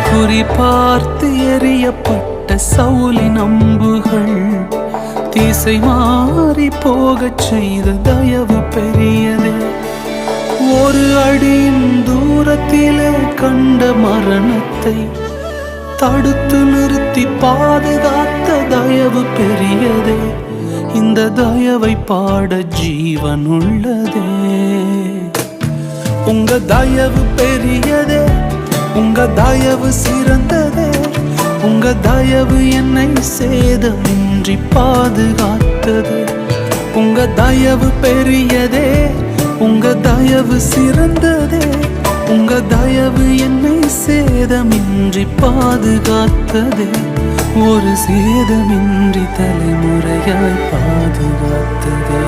குறி பார்த்து எறியப்பட்ட சவுலின் அம்புகள் திசை மாறி போகச் செய்த தயவு பெரியதே. ஒரு அடியின் தூரத்திலே கண்ட மரணத்தை தடுத்து நிறுத்தி பாதுகாத்த தயவு பெரியதே. இந்த தயவை பாட ஜீவன் உள்ளதே. உங்க தயவு பெரியதே, உங்க தயவு சிறந்ததே. உங்க தயவு என்னை சேதமின்றி பாதுகாத்தது. உங்க தயவு பெரியதே, உங்க தயவு சிறந்ததே. உங்க தயவு என்னை சேதமின்றி பாதுகாத்ததே. ஒரு சேதமின்றி தலைமுறையாய் பாதுகாத்ததே.